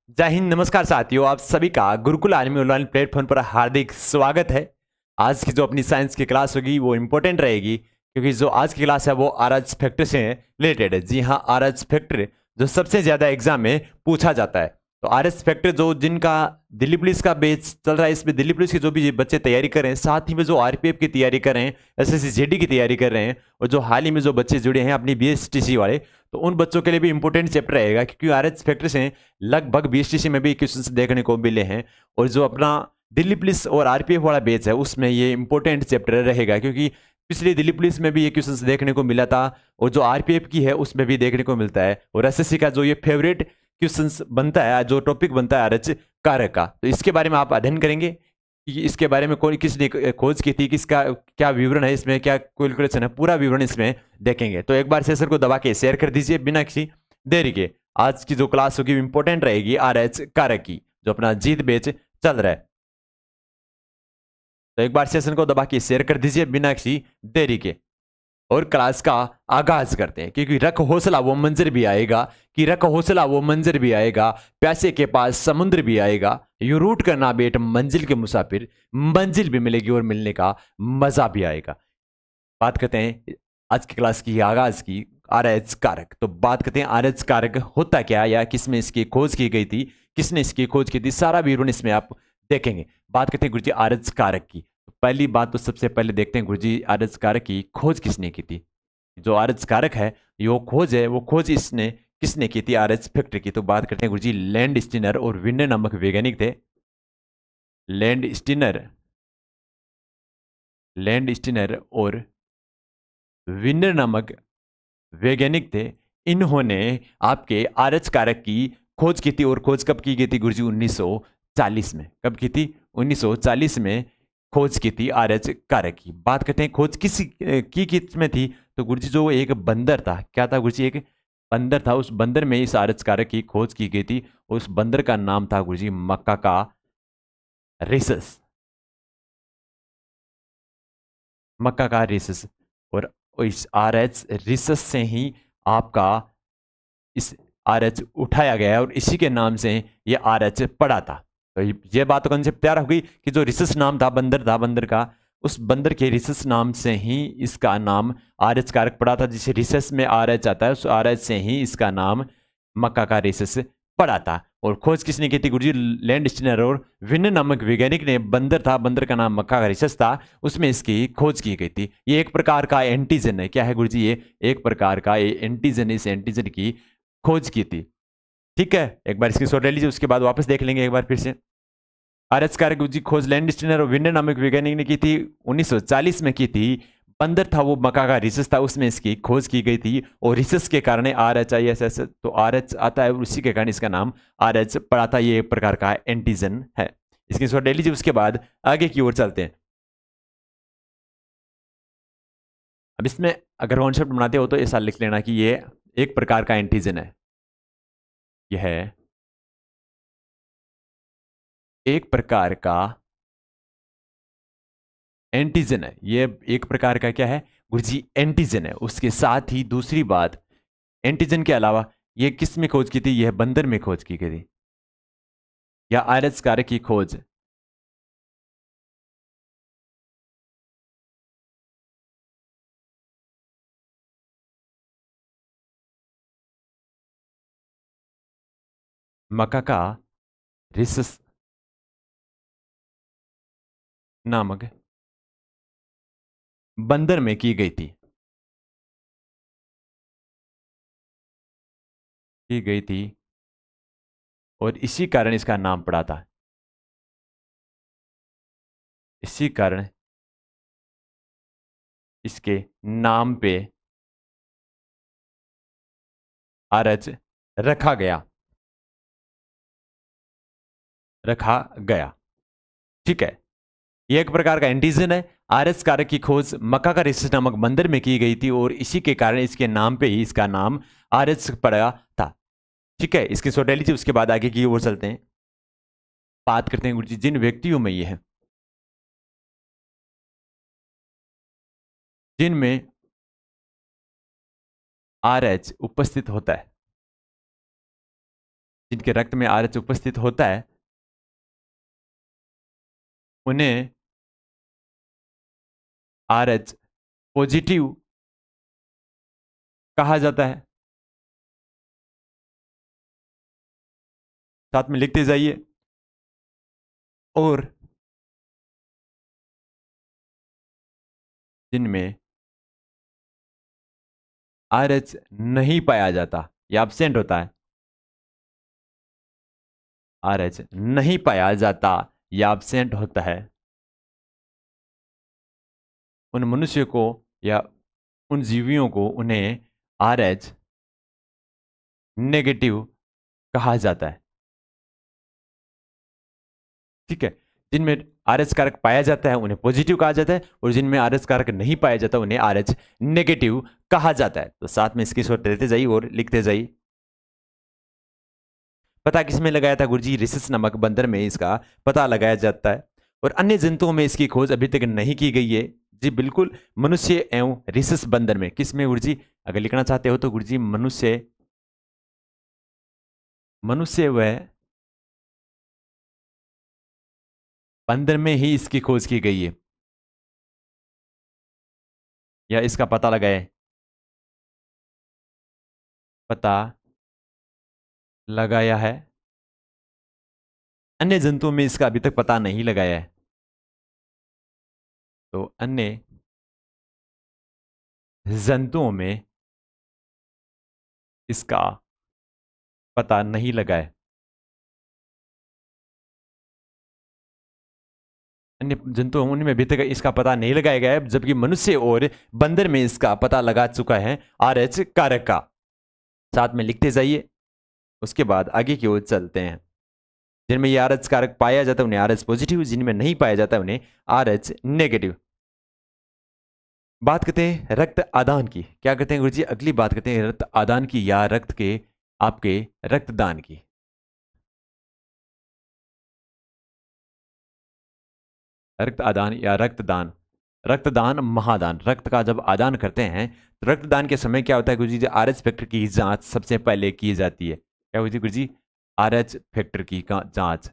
जय हिंद, नमस्कार साथियों। आप सभी का गुरुकुल आर्मी ऑनलाइन प्लेटफॉर्म पर हार्दिक स्वागत है। आज की जो अपनी साइंस की क्लास होगी वो इम्पोर्टेंट रहेगी, क्योंकि जो आज की क्लास है वो आरएच फैक्टर से रिलेटेड है। जी हाँ, आरएच फैक्टर जो सबसे ज्यादा एग्जाम में पूछा जाता है। तो आरएच फैक्टर जो जिनका दिल्ली पुलिस का बेच चल रहा है, इसमें दिल्ली पुलिस के जो भी बच्चे तैयारी कर रहे हैं, साथ ही में जो आरपीएफ की तैयारी कर रहे हैं, एसएससी जेडी की तैयारी कर रहे हैं, और जो हाल ही में जो बच्चे जुड़े हैं अपनी बीएसटीसी वाले, तो उन बच्चों के लिए भी इंपॉर्टेंट चैप्टर रहेगा, क्योंकि आरएच फैक्टर से लगभग बीएसटीसी में भी क्वेश्चन देखने को मिले हैं। और जो अपना दिल्ली पुलिस और आरपीएफ वाला बैच है उसमें ये इंपॉर्टेंट चैप्टर रहेगा, क्योंकि पिछले दिल्ली पुलिस में भी ये क्वेश्चन देखने को मिला था, और जो आरपीएफ की है उसमें भी देखने को मिलता है। और एसएससी का जो ये फेवरेट क्वेश्चन बनता है, जो टॉपिक बनता है आरएच कारक का, तो इसके बारे में आप अध्ययन करेंगे कि इसके बारे में कौन किसने खोज की थी, किसका क्या विवरण है, इसमें क्या कैलकुलेशन है, पूरा विवरण इसमें देखेंगे। तो एक बार सेशन को दबा के शेयर कर दीजिए बिना किसी देरी के। आज की जो क्लास होगी इंपॉर्टेंट रहेगी आरएच कारक की, जो अपना जीत बेच चल रहा है। तो एक बार सेशन को दबा के शेयर कर दीजिए बिना किसी देरी के, और क्लास का आगाज करते हैं। क्योंकि रख हौसला वो मंजर भी आएगा, कि रख हौसला वो मंजर भी आएगा, प्यासे के पास समुद्र भी आएगा, यूं रूट करना बेट मंजिल के मुसाफिर, मंजिल भी मिलेगी और मिलने का मजा भी आएगा। बात करते हैं आज की क्लास की आगाज की आरएच कारक। तो बात करते हैं आरएच कारक होता क्या, या किसमें इसकी खोज की गई थी, किसने इसकी खोज की थी, सारा विवरण इसमें आप देखेंगे। बात करते हैं गुरुजी आरएच कारक की। तो पहली बात तो सबसे पहले देखते हैं गुरुजी आरएच कारक की खोज किसने की थी। जो आरएच कारक है, यो खोज है, वो खोज इसने किसने की थी, आरएच फैक्टर की। तो बात करते हैं गुरुजी लैंड स्टीनर और विनर नामक वैज्ञानिक थे। लैंड स्टीनर, लैंड स्टीनर और विनर नामक वैज्ञानिक थे। इन्होंने आपके आरएच कारक की खोज की थी, और खोज कब की गई थी गुरुजी? 1940 में। कब की थी? 1940 में खोज की थी आरएच कारक की। बात करते हैं खोज की किस में थी। तो गुरुजी जो एक बंदर था, क्या था गुरुजी? एक बंदर था, उस बंदर में इस आरएच कारक की खोज की गई थी। उस बंदर का नाम था गुरुजी मक्का का रिसस, मक्का का रिसस। और इस आरएच रिसस से ही आपका इस आर एच उठाया गया है, और इसी के नाम से ये आर एच पड़ा था। तो ये बात तो कंसेप्ट तैयार हो गई कि जो रिसस नाम था बंदर का, उस बंदर के रिसस नाम से ही इसका नाम आर एच कारक पड़ा था। जिसे रिसस में आर एच आता है, उस आर एच से ही इसका नाम मक्का का रिसस पड़ा था। और खोज किसने की थी गुरुजी? लैंड स्टीनर और विन नामक वैज्ञानिक ने। बंदर था, बंदर का नाम मक्का का रिसस था, उसमें इसकी खोज की गई थी। ये एक प्रकार का एंटीजन है। क्या है गुरुजी? ये एक प्रकार का एंटीजन, इस एंटीजन की खोज की थी। ठीक है, एक बार इसकी शॉर्ट ले लीजिए, उसके बाद वापस देख लेंगे एक बार फिर से। आरएच कारक की खोज लैंड स्टीनर और विनर नामक वैज्ञानिक ने की थी, 1940 में की थी। बंदर था वो मक्का का रिसस था, उसमें इसकी खोज की गई थी, और रिसस के कारण R H I S S, तो आर एच आता है, और उसी के कारण इसका नाम आर एच पड़ा था। ये एक प्रकार का एंटीजन है। इसकी शॉर्ट ले लीजिए, उसके बाद आगे की ओर चलते हैं। अब इसमें अगर कॉन्सेप्ट बनाते हो तो ऐसा लिख लेना कि ये एक प्रकार का एंटीजन है। यह है एक प्रकार का एंटीजन है। ये एक प्रकार का क्या है गुरुजी? एंटीजन है। उसके साथ ही दूसरी बात, एंटीजन के अलावा ये किस में खोज की थी? यह बंदर में खोज की गई थी, या आरएच कारक की खोज मक्का का रिसस नामक बंदर में की गई थी, की गई थी, और इसी कारण इसका नाम पड़ा था। इसी कारण इसके नाम पे आरएच रखा गया, रखा गया। ठीक है, ये एक प्रकार का एंटीजन है। आरएच कारक की खोज मक्का का रिसस नामक बंदर में की गई थी, और इसी के कारण इसके नाम पे ही इसका नाम आरएच पड़ा था। ठीक है, इसकी सोटेलिटी, उसके बाद आगे की ओर चलते हैं। बात करते हैं गुरुजी जिन व्यक्तियों में ये है, जिनमें आरएच उपस्थित होता है, जिनके रक्त में आरएच उपस्थित होता है उन्हें आरएच पॉजिटिव कहा जाता है। साथ में लिखते जाइए। और जिनमें आरएच नहीं पाया जाता या एब्सेंट होता है, आरएच नहीं पाया जाता या एब्सेंट होता है, उन मनुष्य को या उन जीवियों को उन्हें आरएच नेगेटिव कहा जाता है। ठीक है। जिनमें आरएच कारक पाया जाता है उन्हें पॉजिटिव कहा जाता है, और जिनमें आरएच कारक नहीं पाया जाता उन्हें आरएच नेगेटिव कहा जाता है। तो साथ में इसकी शॉर्ट देते जाइए और लिखते जाइए। पता किसमें लगाया था गुरुजी? रिसिस नामक बंदर में इसका पता लगाया जाता है, और अन्य जंतुओं में इसकी खोज अभी तक नहीं की गई है। जी बिल्कुल, मनुष्य एवं रिसिस बंदर में। किसमें गुरुजी? अगर लिखना चाहते हो तो गुरुजी मनुष्य, मनुष्य व बंदर में ही इसकी खोज की गई है, या इसका पता लगाए, पता लगाया है। अन्य जंतुओं में इसका अभी तक पता नहीं लगाया है। तो अन्य जंतुओं में इसका पता नहीं लगाया। अन्य जंतुओं उनमें अभी तक इसका पता नहीं लगाया गया है, जबकि मनुष्य और बंदर में इसका पता लगा चुका है आरएच कारक का। साथ में लिखते जाइए। उसके बाद आगे की ओर चलते हैं। जिनमें ये आरएच कारक पाया जाता है उन्हें आरएच पॉजिटिव, जिनमें नहीं पाया जाता उन्हें आरएच नेगेटिव। बात करते हैं रक्त आदान की। क्या करते हैं गुरुजी? अगली बात करते हैं रक्त आदान की, या रक्त के आपके रक्तदान की। रक्त आदान या रक्तदान, रक्तदान महादान। रक्त का जब आदान करते हैं तो रक्तदान के समय क्या होता है गुरुजी? आरएच फैक्टर की जांच सबसे पहले की जाती है। क्या होती है गुरुजी? आरएच फैक्टर की जांच,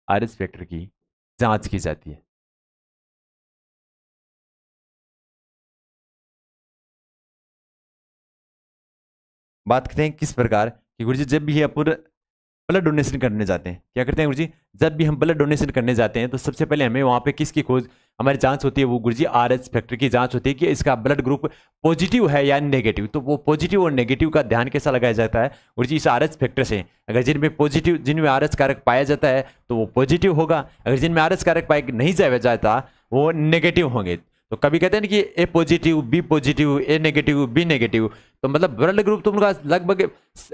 आरएच फैक्टर की जांच की जाती है। बात करते हैं किस प्रकार कि गुरुजी जब भी अपन ब्लड डोनेशन करने जाते हैं, क्या करते हैं गुरुजी? जब भी हम ब्लड डोनेशन करने जाते हैं तो सबसे पहले हमें वहां पे किसकी खोज, हमारी जांच होती है? वो गुरुजी आरएच फैक्टर की जांच होती है कि इसका ब्लड ग्रुप पॉजिटिव है या नेगेटिव। तो वो पॉजिटिव और नेगेटिव का ध्यान कैसा लगाया जाता है गुरुजी? इस आरएच फैक्टर से। अगर जिनमें पॉजिटिव, जिनमें आरएच कारक पाया जाता है तो वो पॉजिटिव होगा, अगर जिनमें आरएच कारक पाया नहीं जाता वो नेगेटिव होंगे। तो कभी कहते हैं ना कि ए पॉजिटिव, बी पॉजिटिव, ए नेगेटिव, बी नेगेटिव। तो मतलब ब्लड ग्रुप तो उनका लगभग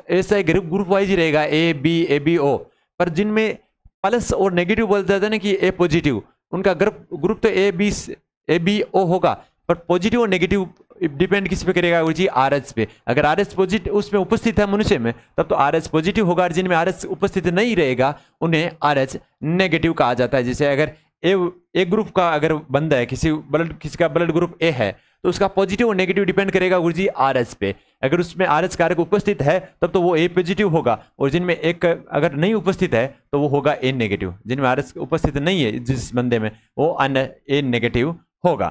ऐसा ग्रुप वाइज ही रहेगा, ए बी ओ। पर जिनमें प्लस और नेगेटिव बोलते जाते हैं ना कि ए पॉजिटिव, उनका ग्रुप तो ए बी ओ होगा। पर पॉजिटिव और नेगेटिव डिपेंड किस पे करेगा जी? आरएच पे। अगर आरएच पॉजिटिव उसमें उपस्थित है मनुष्य में तब तो आरएच पॉजिटिव होगा, और जिनमें आरएच उपस्थित नहीं रहेगा उन्हें आरएच नेगेटिव कहा जाता है। जैसे अगर ए ग्रुप का अगर बंदा है, किसी का ब्लड ग्रुप ए है, तो उसका पॉजिटिव और नेगेटिव डिपेंड करेगा गुरुजी आरएच पे। अगर उसमें आरएच कारक उपस्थित है तब तो वो ए पॉजिटिव होगा, और जिनमें एक अगर नहीं उपस्थित है तो वो होगा ए नेगेटिव। जिनमें आरएच उपस्थित नहीं है जिस बंदे में, वो ए नेगेटिव होगा।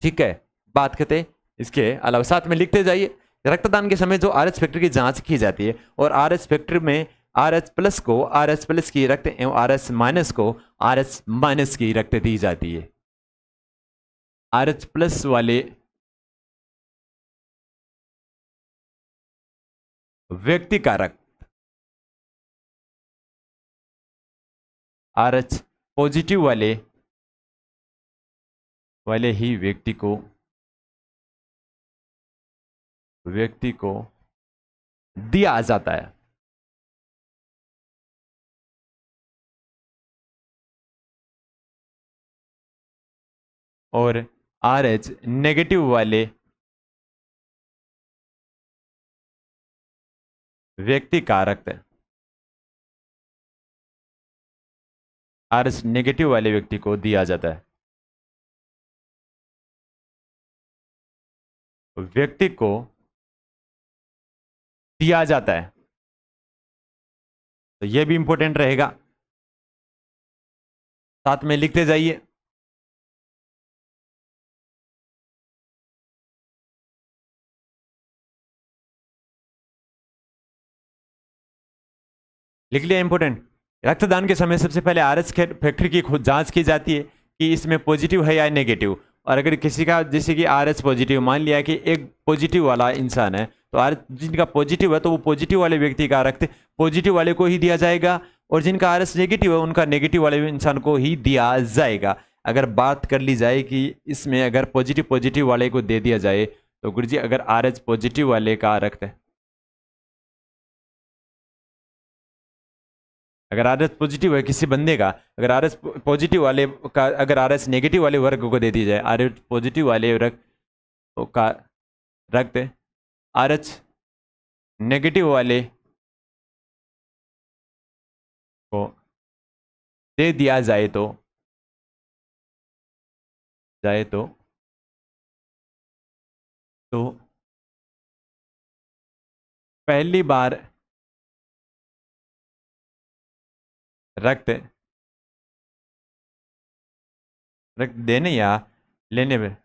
ठीक है। बात करते इसके अलावा साथ में लिखते जाइए। रक्तदान के समय जो आरएच फैक्टर की जांच की जाती है, और आरएच फैक्टर में आरएच प्लस को आरएच प्लस की रक्त एवं आरएच माइनस को आरएच माइनस की रक्त दी जाती है। आरएच प्लस वाले व्यक्ति का रक्त आरएच पॉजिटिव वाले ही व्यक्ति को दिया जाता है। और आरएच नेगेटिव वाले व्यक्ति का रक्त आरएच नेगेटिव वाले व्यक्ति को दिया जाता है। व्यक्ति को दिया जाता है। तो ये भी इंपॉर्टेंट रहेगा, साथ में लिखते जाइए। लिख लिया इंपॉर्टेंट। रक्तदान के समय सबसे पहले आरएच फैक्टर की खुद जांच की जाती है कि इसमें पॉजिटिव है या नेगेटिव। और अगर किसी का जैसे कि आरएच पॉजिटिव, मान लिया कि एक पॉजिटिव वाला इंसान है, तो आर जिनका पॉजिटिव है तो वो पॉजिटिव वाले व्यक्ति का रक्त पॉजिटिव वाले को ही दिया जाएगा, और जिनका आरएच नेगेटिव है उनका नेगेटिव वाले इंसान को ही दिया जाएगा। अगर बात कर ली जाए कि इसमें अगर पॉजिटिव वाले को दे दिया जाए, तो गुरुजी अगर आरएच पॉजिटिव वाले का रक्त, अगर आरएच पॉजिटिव है किसी बंदे का, अगर आरएच पॉजिटिव वाले का अगर आरएच नेगेटिव वाले वर्ग को दे दी जाए, आरएच पॉजिटिव वाले रक्त का रक्त आरएच नेगेटिव वाले को दे दिया जाए तो पहली बार रक्त देने या लेने पर,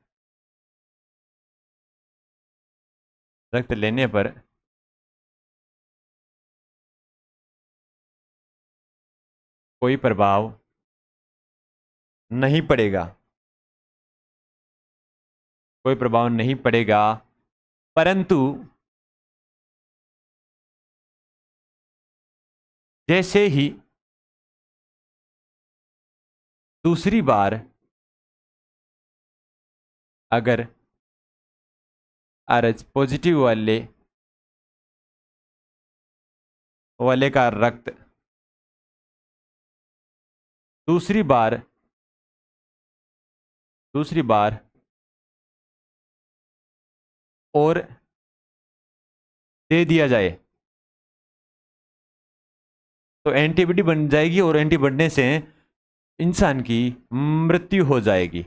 रक्त लेने पर कोई प्रभाव नहीं पड़ेगा, कोई प्रभाव नहीं पड़ेगा, परंतु जैसे ही दूसरी बार अगर आरएच पॉजिटिव वाले का रक्त दूसरी बार और दे दिया जाए तो एंटीबॉडी बन जाएगी, और एंटी बनने से इंसान की मृत्यु हो जाएगी,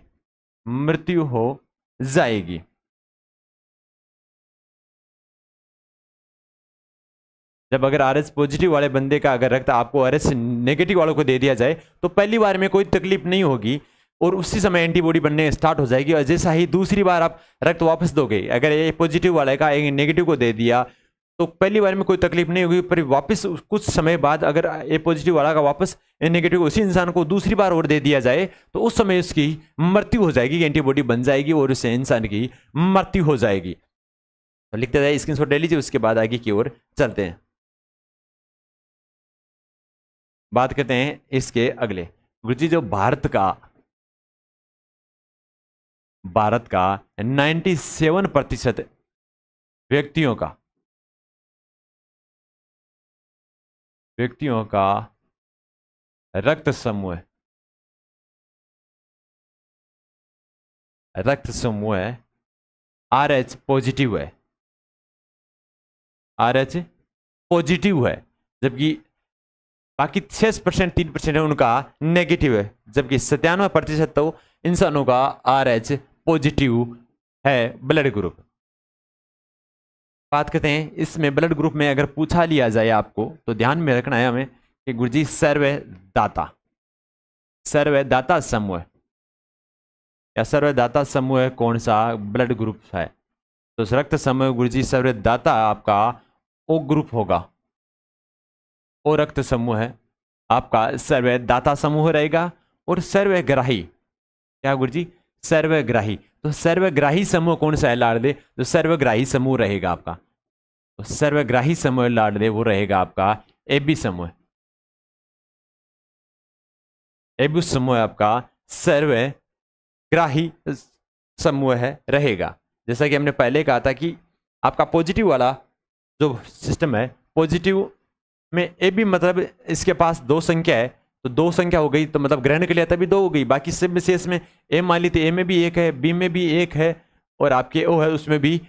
जब अगर आरएच पॉजिटिव वाले बंदे का अगर रक्त आपको आरएच नेगेटिव वालों को दे दिया जाए तो पहली बार में कोई तकलीफ नहीं होगी, और उसी समय एंटीबॉडी बनने स्टार्ट हो जाएगी। और जैसा ही दूसरी बार आप रक्त वापस दोगे, अगर ये पॉजिटिव वाले का एक नेगेटिव को दे दिया तो पहली बार में कोई तकलीफ नहीं होगी, पर वापस कुछ समय बाद अगर ए पॉजिटिव वाला का वापस ए नेगेटिव उसी इंसान को दूसरी बार और दे दिया जाए तो उस समय उसकी मृत्यु हो जाएगी, एंटीबॉडी बन जाएगी और उससे इंसान की मृत्यु हो जाएगी। तो लिखते जाए, स्क्रीनशॉट ले लीजिए, उसके बाद आगे की ओर चलते हैं। बात करते हैं इसके अगले। गुरुजी जो भारत का 97% व्यक्तियों का रक्त समूह आरएच पॉजिटिव है, जबकि बाकी 6% 3% है उनका नेगेटिव है, जबकि 97% तो इंसानों का आरएच पॉजिटिव है ब्लड ग्रुप। बात करते हैं इसमें ब्लड ग्रुप में अगर पूछा लिया जाए आपको तो ध्यान में रखना है हमें कि गुरुजी सर्वदाता समूह या सर्वदाता समूह कौन सा ब्लड ग्रुप है, तो रक्त समूह गुरुजी सर्वदाता आपका ओ ग्रुप होगा, ओ रक्त समूह है आपका सर्वदाता समूह रहेगा। और सर्वग्राही क्या गुरुजी, सर्वग्राही, तो सर्वग्राही समूह कौन सा है लाड़ दे, तो सर्वग्राही समूह रहेगा आपका, तो सर्वग्राही समूह लाड़ दे वो रहेगा आपका एबी समूह, एबी समूह आपका सर्वग्राही समूह है रहेगा। जैसा कि हमने पहले कहा था कि आपका पॉजिटिव वाला जो सिस्टम है, पॉजिटिव में ए बी मतलब इसके पास 2 संख्या है, तो 2 संख्या हो गई, तो मतलब ग्रहण के लिए तभी 2 हो गई, बाकी सब में से इसमें ए मान ली तो ए में भी 1 है, बी में भी 1 है, और आपके ओ है उसमें भी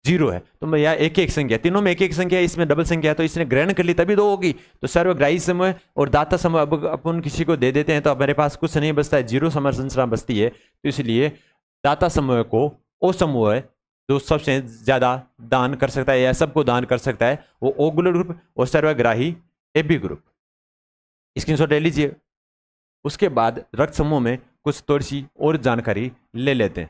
0 है, तो मैं यहाँ एक संख्या, तीनों में एक संख्या है, इसमें डबल संख्या है, तो इसने ग्रहण कर ली तभी 2 होगी। तो सर्वग्राही समूह और दाता समूह अब अपन किसी को दे देते हैं तो हमारे पास कुछ नहीं बचता है, 0 समर संरचना बचती है, तो इसलिए दाता समूह को ओ समूह जो सबसे ज्यादा दान कर सकता है या सबको दान कर सकता है वो ओ ग्रुप और सर्वग्राही AB ग्रुप। स्क्रीनशॉट ले लीजिए। उसके बाद रक्त समूह में कुछ थोड़ी सी और जानकारी ले लेते हैं।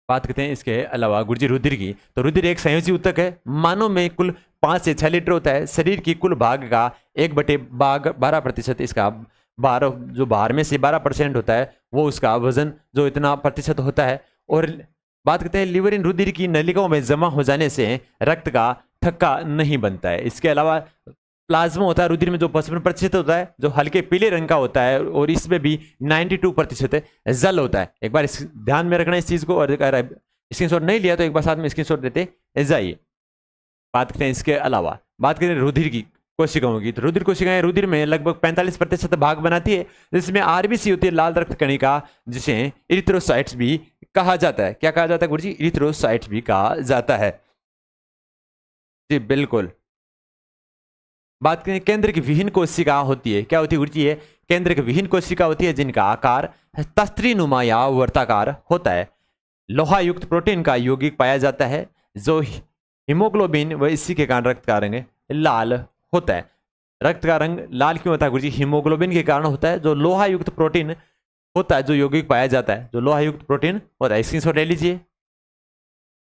बात करते हैं इसके अलावा गुरुजी रुधिर की। तो रुधिर एक संयोजी ऊतक है। मानव में कुल 5 से 6 लीटर होता है। शरीर की कुल भाग का 1/12% इसका भार, जो भार में से 12% होता है वो उसका वजन जो इतना प्रतिशत होता है। और बात करते हैं लिवर इन रुधिर की नलिकाओं में जमा हो जाने से रक्त का थक्का नहीं बनता है। इसके अलावा प्लाज्मा होता है रुधिर में जो 55% होता है, जो हल्के पीले रंग का होता है, और इसमें भी 92% जल होता है। एक बार ध्यान में रखना इस चीज को, और अगर स्क्रीनशॉट नहीं लिया तो एक बार साथ में स्क्रीनशॉट देते जाइए। बात करते हैं इसके अलावा, बात करें रुधिर की कोशिकाओं की। तो रुधिर कोशिकाएं रुधिर में लगभग 45% भाग बनाती है, जिसमें RBC होती है, लाल रक्त कणिका, जिसे इरिथ्रोसाइट्स भी कहा जाता है। क्या कहा जाता है गुरुजी? इरिथ्रोसाइट्स भी कहा जाता है। जी बिल्कुल। बात करें केंद्र की विहीन कोशिका होती है। क्या होती है गुरुजी? है केंद्र की विहीन कोशिका होती है जिनका आकार तस्त्रीनुमा या वर्ताकार होता है। लोहा युक्त प्रोटीन का यौगिक पाया जाता है जो हीमोग्लोबिन, व इसी के कारण रक्त का रंग लाल होता है। रक्त का रंग लाल क्यों होता है गुरुजी? हीमोग्लोबिन के कारण होता है, जो लोहा युक्त प्रोटीन होता है, जो यौगिक पाया जाता है, जो लोहा युक्त प्रोटीन होता है। स्क्रीनशॉट ले लीजिए।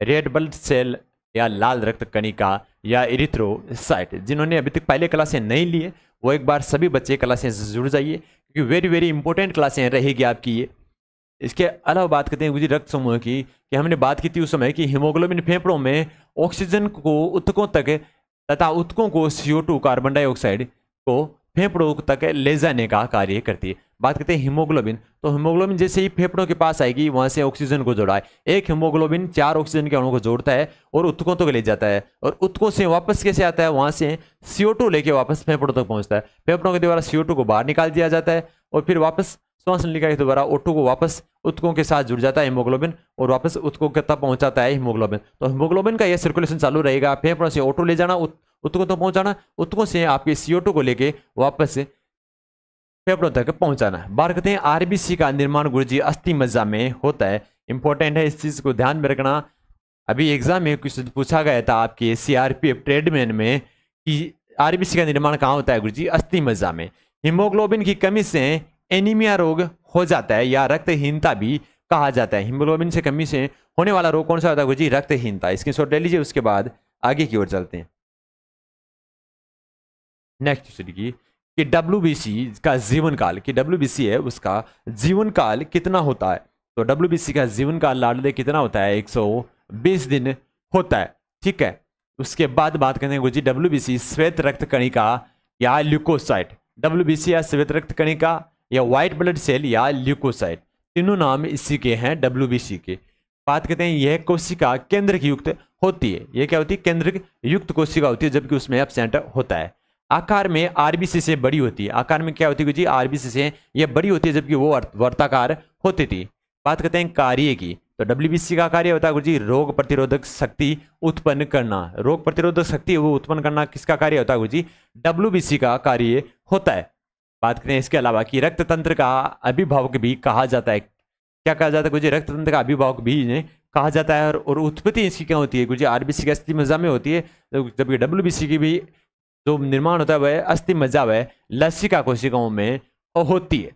रेड ब्लड सेल या लाल रक्त कणिका या इरिथ्रोसाइट। जिन्होंने अभी तक पहले क्लासें नहीं लिए वो एक बार सभी बच्चे क्लासें से जुड़ जाइए, क्योंकि वेरी वेरी इंपॉर्टेंट क्लासें रहेगी आपकी ये। इसके अलावा बात करते हैं गुरुजी रक्त समूह की, कि हमने बात की थी उस समय कि हीमोग्लोबिन फेफड़ों में ऑक्सीजन को ऊतकों तक तथा ऊतकों को CO2 कार्बन डाइऑक्साइड को फेफड़ों तक ले जाने का कार्य करती है। बात करते हैं हीमोग्लोबिन। तो हीमोग्लोबिन जैसे ही फेफड़ों के पास आएगी वहां से ऑक्सीजन को जोड़ा है। एक हीमोग्लोबिन 4 ऑक्सीजन के अणुओं को जोड़ता है और ऊतकों तक ले जाता है, और ऊतकों से वापस कैसे आता है? वहां से CO2 लेके वापस फेफड़ों तक पहुंचता है। फेफड़ों के द्वारा CO2 को बाहर निकाल दिया जाता है, और फिर वापस श्वास नलिका के द्वारा O2 को वापस ऊतकों के साथ जुड़ जाता है हीमोग्लोबिन, और वापस ऊतकों तक पहुंचाता है हीमोग्लोबिन। तो हीमोग्लोबिन का यह सर्कुलेशन चालू रहेगा। फेफड़ों से O2 ले जाना, ऊतकों तक पहुंचाना, ऊतकों से आपके CO2 को लेके वापस फेफड़ों तक पहुंचाना। बात करते हैं RBC का निर्माण गुरुजी अस्थि मज्जा में होता है। इंपॉर्टेंट है, इस चीज को ध्यान में रखना। अभी एग्जाम में क्वेश्चन पूछा गया था आपके CRPF ट्रेडमैन में कि RBC का निर्माण कहाँ होता है गुरुजी? अस्थि मज्जा में। हीमोग्लोबिन की कमी से एनीमिया रोग हो जाता है, या रक्तहीनता भी कहा जाता है। हीमोग्लोबिन से कमी से होने वाला रोग कौन सा होता है गुरुजी? रक्तहीनता। स्क्रीनशॉट ले लीजिए। उसके बाद आगे की ओर चलते हैं। नेक्स्ट कि WBC का जीवन काल, कि WBC है उसका जीवन काल कितना होता है? तो WBC का जीवन काल लाडले कितना होता है? 120 दिन होता है। ठीक है। उसके बाद बात करते हैं गुरुजी WBC श्वेत रक्त कणिका या ल्यूकोसाइट। WBC या श्वेत रक्त कणिका या व्हाइट ब्लड सेल या ल्यूकोसाइट, तीनों नाम इसी के हैं WBC के। बात करते हैं यह कोशिका केंद्र युक्त होती है। यह क्या होती है? केंद्र युक्त कोशिका होती है, जबकि उसमें एब्सेंट होता है। आकार में RBC से बड़ी होती है। आकार में क्या होती है जी? RBC से यह बड़ी होती है, जबकि वो वर्ताकार होती थी। बात करते हैं कार्य की। तो WBC का कार्य होता है गुरुजी रोग प्रतिरोधक शक्ति उत्पन्न करना। रोग प्रतिरोधक शक्ति वो उत्पन्न करना किसका कार्य होता है गुरुजी? WBC का कार्य होता है। बात करते हैं इसके अलावा कि रक्त तंत्र का अभिभावक भी कहा जाता है। क्या कहा जाता है गुरुजी? रक्त तंत्र का अभिभावक भी इन्हें कहा जाता है। और उत्पत्ति इसकी क्या होती है गुरुजी? RBC की अस्थि मज्जा में होती है, जबकि WBC की भी जो निर्माण होता है वह अस्थि मज्जा व लसिका कोशिकाओं में होती है।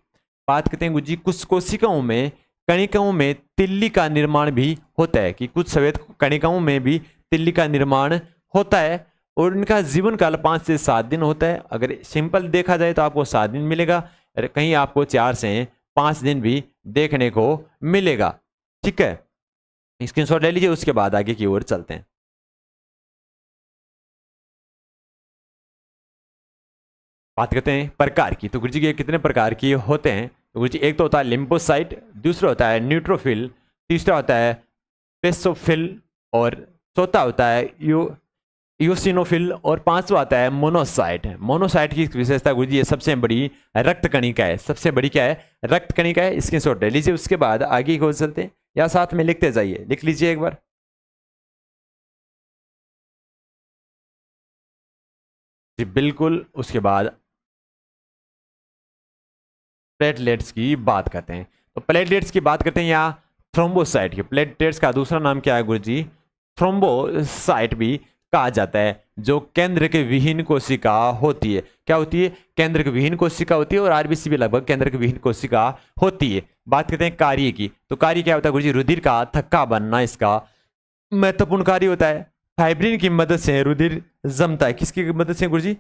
बात करते हैं गुरुजी कुछ कोशिकाओं में कणिकाओं में तिल्ली का निर्माण भी होता है, कि कुछ श्वेत कणिकाओं में भी तिल्ली का निर्माण होता है, और इनका जीवन काल 5 से 7 दिन होता है। अगर सिंपल देखा जाए तो आपको 7 दिन मिलेगा, कहीं आपको 4 से 5 दिन भी देखने को मिलेगा। ठीक है, स्क्रीनशॉट ले लीजिए। उसके बाद आगे की ओर चलते हैं। बात करते हैं प्रकार की। तो गुरुजी के कितने प्रकार की होते हैं? तो गुरुजी एक तो होता है लिम्फोसाइट, दूसरा होता है न्यूट्रोफिल, तीसरा होता है पेसोफिल, और चौथा होता है यूसिनोफिल, और पांचवा आता है मोनोसाइट। मोनोसाइट की विशेषता गुरुजी ये सबसे बड़ी रक्त कणिका है। सबसे बड़ी क्या है? रक्त कणिका है। स्क्रीनशॉट ले लीजिए। उसके बाद आगे की ओर चलते हैं, या साथ में लिखते जाइए, लिख लीजिए एक बार। जी बिल्कुल। उसके बाद प्लेटलेट्स की बात करते हैं। तो प्लेटलेट्स की बात करते हैं, या थ्रोम्बोसाइट की। प्लेटलेट्स का दूसरा नाम क्या है गुरुजी? थ्रोम्बोसाइट भी कहा जाता है, जो केंद्र के विहीन कोशिका होती है। क्या होती है? केंद्र के विहीन कोशिका होती है, और आरबीसी भी लगभग केंद्र के विहीन कोशिका होती है। बात करते हैं कार्य की, तो कार्य क्या होता है गुरुजी? रुधिर का थक्का बनना इसका महत्वपूर्ण कार्य होता है। फाइब्रिन की मदद से रुधिर जमता है। किसकी मदद से गुरुजी?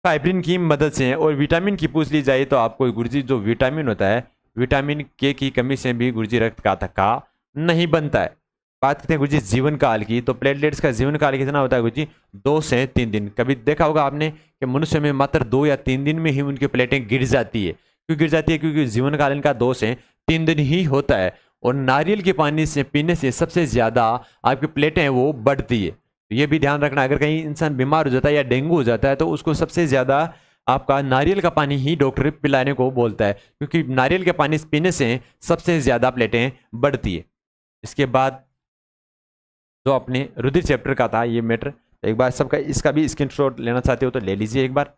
फाइब्रिन की मदद से। और विटामिन की पूछ ली जाए तो आपको गुरुजी जो विटामिन होता है, विटामिन के की कमी से भी गुरुजी रक्त का थक्का नहीं बनता है। बात करते हैं गुरुजी जीवन काल की, तो प्लेटलेट्स का जीवन काल कितना होता है गुरुजी? 2 से 3 दिन। कभी देखा होगा आपने कि मनुष्य में मात्र 2 या 3 दिन में ही उनकी प्लेटें गिर जाती है। क्यों गिर जाती है? क्योंकि जीवन काल इनका 2 से 3 दिन ही होता है। और नारियल के पानी से पीने से सबसे ज्यादा आपकी प्लेटें वो बढ़ती है। तो ये भी ध्यान रखना, अगर कहीं इंसान बीमार हो जाता है या डेंगू हो जाता है तो उसको सबसे ज्यादा आपका नारियल का पानी ही डॉक्टर पिलाने को बोलता है, क्योंकि नारियल के पानी पीने से सबसे ज्यादा प्लेटें बढ़ती है। इसके बाद जो अपने रुधिर चैप्टर का था ये मैटर, एक बार सबका इसका भी स्क्रीनशॉट लेना चाहते हो तो ले लीजिए एक बार।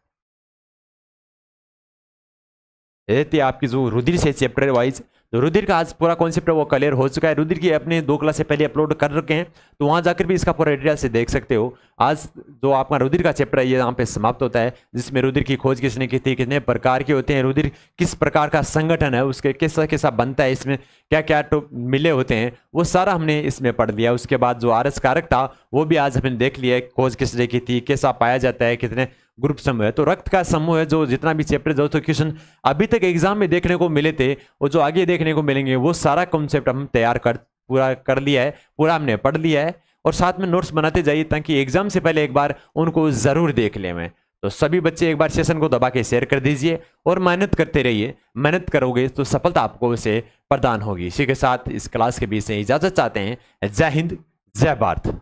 आपकी जो रुधिर से चैप्टर वाइज, तो रुधिर का आज पूरा कॉन्सेप्ट है वो क्लियर हो चुका है। रुधिर की अपने 2 क्लास से पहले अपलोड कर रखे हैं, तो वहां जाकर भी इसका पूरा डिटेल से देख सकते हो। आज जो आपका रुधिर का चैप्टर है ये यहाँ पे समाप्त होता है, जिसमें रुधिर की खोज किसने की थी, कितने प्रकार के होते हैं, रुधिर किस प्रकार का संगठन है, उसके कैसा कैसा बनता है, इसमें क्या क्या मिले होते हैं, वो सारा हमने इसमें पढ़ लिया। उसके बाद जो आरएस कारक था वो भी आज हमने देख लिया, खोज किसने की थी, कैसा पाया जाता है, कितने ग्रुप समूह है। तो रक्त का समूह है, जो जितना भी चैप्टर जो तो क्वेश्चन अभी तक एग्जाम में देखने को मिले थे और जो आगे देखने को मिलेंगे वो सारा कॉन्सेप्ट हम तैयार पूरा कर लिया है, पूरा हमने पढ़ लिया है। और साथ में नोट्स बनाते जाइए ताकि एग्जाम से पहले एक बार उनको जरूर देख ले मैं। तो सभी बच्चे एक बार सेशन को दबा के शेयर कर दीजिए और मेहनत करते रहिए। मेहनत करोगे तो सफलता आपको उसे प्रदान होगी। इसी के साथ इस क्लास के बीच से इजाजत चाहते हैं। जय हिंद, जय भारत।